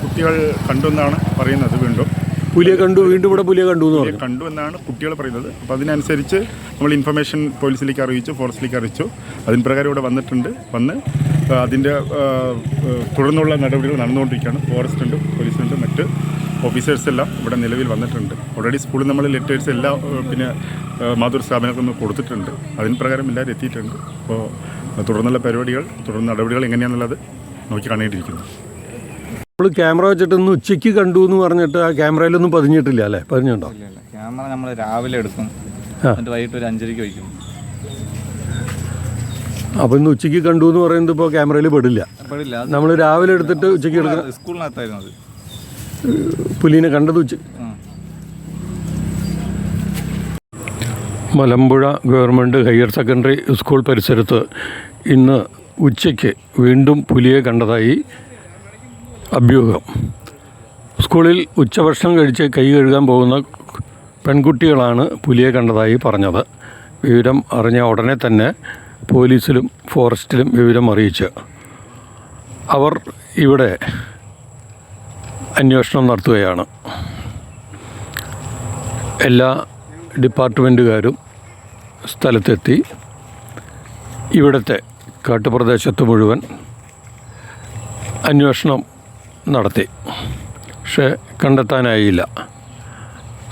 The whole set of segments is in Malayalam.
കുട്ടികൾ കണ്ടു എന്നാണ് പറയുന്നത്. പുലിയെ കണ്ടു എന്ന് പറഞ്ഞു. കണ്ടു എന്നാണ് കുട്ടികൾ പറയുന്നത്. അപ്പോൾ അതിനനുസരിച്ച് നമ്മൾ ഇൻഫർമേഷൻ പോലീസിലേക്ക് അറിയിച്ചു, ഫോറസ്റ്റിലേക്ക് അറിയിച്ചു. അതിന് പ്രകാരം ഇവിടെ വന്ന് അതിൻ്റെ തുടർന്നുള്ള നടപടികൾ നടന്നുകൊണ്ടിരിക്കുകയാണ്. ഫോറസ്റ്റ് ഉണ്ട്, പോലീസുണ്ട്, മറ്റ് ഓഫീസേഴ്സ് എല്ലാം ഇവിടെ നിലവിൽ വന്നിട്ടുണ്ട്. ഓൾറെഡി സ്കൂളിൽ നമ്മൾ ലെറ്റേഴ്സ് എല്ലാം മാതൃ സ്ഥാപനങ്ങൾക്ക് കൊടുത്തിട്ടുണ്ട്. അതിന് പ്രകാരം എല്ലാവരും എത്തിയിട്ടുണ്ട്. അപ്പോൾ തുടർന്നുള്ള നടപടികൾ എങ്ങനെയാണെന്നുള്ളത് നോക്കി കാണേണ്ടിയിരിക്കുന്നു. നമ്മൾ ക്യാമറ വെച്ചിട്ടൊന്ന് ഉച്ചയ്ക്ക് കണ്ടു എന്ന് പറഞ്ഞിട്ട് ആ ക്യാമറയിലൊന്നും പതിഞ്ഞിട്ടില്ല അല്ലേ? പതിഞ്ഞുണ്ടോ? ക്യാമറ നമ്മൾ രാവിലെ എടുക്കും, എന്നിട്ട് വൈകിട്ട് ഒരു 5:30 വയ്ക്കും. അപ്പോൾ ഇന്ന് ഉച്ചയ്ക്ക് കണ്ടു എന്ന് പറയുന്നത് ഇപ്പോൾ ക്യാമറയിൽ പെടില്ല. നമ്മൾ രാവിലെ എടുത്തിട്ട് ഉച്ചയ്ക്ക് എടുക്കണം. സ്കൂളിനകത്തായിരുന്നു അത് പുലിനെ കണ്ടത് Malampuzha government higher secondary school പരിസരത്ത് ഇന്ന് ഉച്ചയ്ക്ക് വീണ്ടും പുലിയെ കണ്ടതായി അഭ്യൂഹം. സ്കൂളിൽ ഉച്ചഭക്ഷണം കഴിച്ച് കൈ കഴുകാൻ പോകുന്ന പെൺകുട്ടികളാണ് പുലിയെ കണ്ടതായി പറഞ്ഞത്. വിവരം അറിഞ്ഞ ഉടനെ തന്നെ പോലീസിലും ഫോറസ്റ്റിലും വിവരം അറിയിച്ച് അവർ ഇവിടെ അന്വേഷണം നടത്തുകയാണ്. എല്ലാ ഡിപ്പാർട്ട്മെൻറ്റുകാരും സ്ഥലത്തെത്തി ഇവിടുത്തെ കാട്ടുപ്രദേശത്ത് മുഴുവൻ അന്വേഷണം നടത്തി. പക്ഷേ കണ്ടെത്താനായില്ല.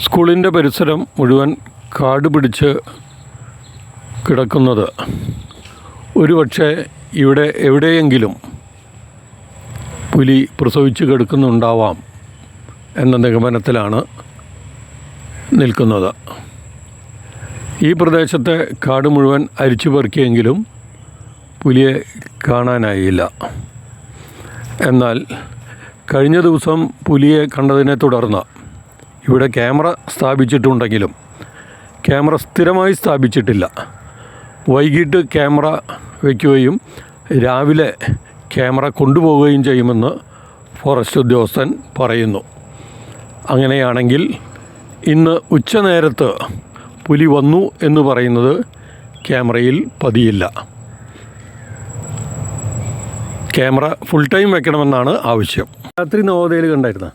സ്കൂളിൻ്റെ പരിസരം മുഴുവൻ കാട് പിടിച്ച് കിടക്കുന്നത് ഒരുപക്ഷെ ഇവിടെ എവിടെയെങ്കിലും പുലി പ്രസവിച്ച് കിടക്കുന്നുണ്ടാവാം എന്ന നിഗമനത്തിലാണ് നിൽക്കുന്നത്. ഈ പ്രദേശത്തെ കാട് മുഴുവൻ അരിച്ചു പെറുക്കിയെങ്കിലും പുലിയെ കാണാനായില്ല. എന്നാൽ കഴിഞ്ഞ ദിവസം പുലിയെ കണ്ടതിനെ തുടർന്ന് ഇവിടെ ക്യാമറ സ്ഥാപിച്ചിട്ടുണ്ടെങ്കിലും ക്യാമറ സ്ഥിരമായി സ്ഥാപിച്ചിട്ടില്ല. വൈകിട്ട് ക്യാമറ വയ്ക്കുകയും രാവിലെ ക്യാമറ കൊണ്ടുപോവുകയും ചെയ്യുമെന്ന് ഫോറസ്റ്റ് ഉദ്യോഗസ്ഥൻ പറയുന്നു. അങ്ങനെയാണെങ്കിൽ ഇന്ന് ഉച്ചനേരത്ത് പുലി വന്നു എന്ന് പറയുന്നത് ക്യാമറയിൽ പതിയില്ല. ക്യാമറ ഫുൾ ടൈം വെക്കണമെന്നാണ് ആവശ്യം. രാത്രി നവോദയയിൽ കണ്ടായിരുന്ന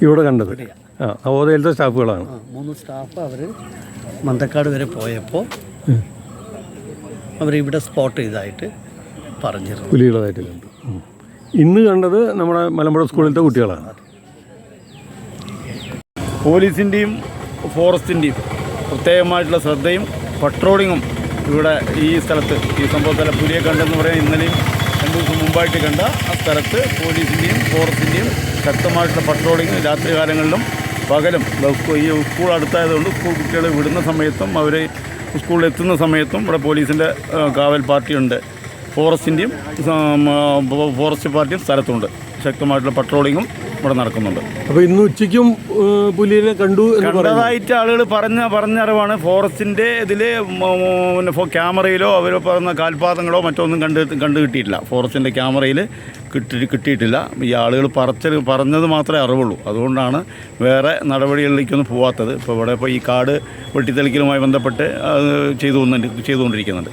ഇവിടെ കണ്ടത് നവോദയയിലത്തെ സ്റ്റാഫുകളാണ്. 3 സ്റ്റാഫ് അവർ മന്തക്കാട് വരെ പോയപ്പോൾ അവരിവിടെ സ്പോട്ട് ചെയ്തായിട്ട് പറഞ്ഞിരുന്നു. പുലികളായിട്ട് കണ്ടു. ഇന്ന് കണ്ടത് നമ്മുടെ മലമ്പുഴ സ്കൂളിലത്തെ കുട്ടികളാണ്. പോലീസിൻ്റെയും ഫോറസ്റ്റിൻ്റെയും പ്രത്യേകമായിട്ടുള്ള ശ്രദ്ധയും പട്രോളിങ്ങും ഇവിടെ ഈ സ്ഥലത്ത് ഈ സംഭവത്തിൽ പുലിയെ കണ്ടെന്ന് പറയാൻ ഇന്നലെയും 2 ദിവസം മുമ്പായിട്ട് കണ്ട ആ സ്ഥലത്ത് പോലീസിൻ്റെയും ഫോറസ്റ്റിൻ്റെയും ശക്തമായിട്ടുള്ള പട്രോളിങ് രാത്രി കാലങ്ങളിലും പകലും ഈ സ്കൂൾ അടുത്തായതുകൊണ്ട് സ്കൂൾ കുട്ടികളെ വിടുന്ന സമയത്തും അവർ സ്കൂളിൽ എത്തുന്ന സമയത്തും ഇവിടെ പോലീസിൻ്റെ കാവൽ പാർട്ടിയുണ്ട്. ഫോറസ്റ്റിൻ്റെയും ഫോറസ്റ്റ് പാർട്ടിയും സ്ഥലത്തുണ്ട്. ശക്തമായിട്ടുള്ള പട്രോളിങ്ങും ഇവിടെ നടക്കുന്നുണ്ട്. അപ്പോൾ ഇന്ന് ഉച്ചയ്ക്കും പുലിയെ കണ്ടതായിട്ട് ആളുകൾ പറഞ്ഞറിവാണ്. ഫോറസ്റ്റിൻ്റെ ഇതിൽ ക്യാമറയിലോ അവർ പറഞ്ഞ കാൽപാദങ്ങളോ മറ്റൊന്നും കണ്ടു കിട്ടിയിട്ടില്ല. ഫോറസ്റ്റിൻ്റെ ക്യാമറയിൽ കിട്ടിയിട്ടില്ല. ഈ ആളുകൾ പറഞ്ഞത് മാത്രമേ അറിവുള്ളൂ. അതുകൊണ്ടാണ് വേറെ നടപടികളിലേക്കൊന്നും പോവാത്തത്. ഇപ്പോൾ ഈ കാട് വെട്ടിത്തെളിക്കലുമായി ബന്ധപ്പെട്ട് ചെയ്തുകൊണ്ടിരിക്കുന്നുണ്ട്.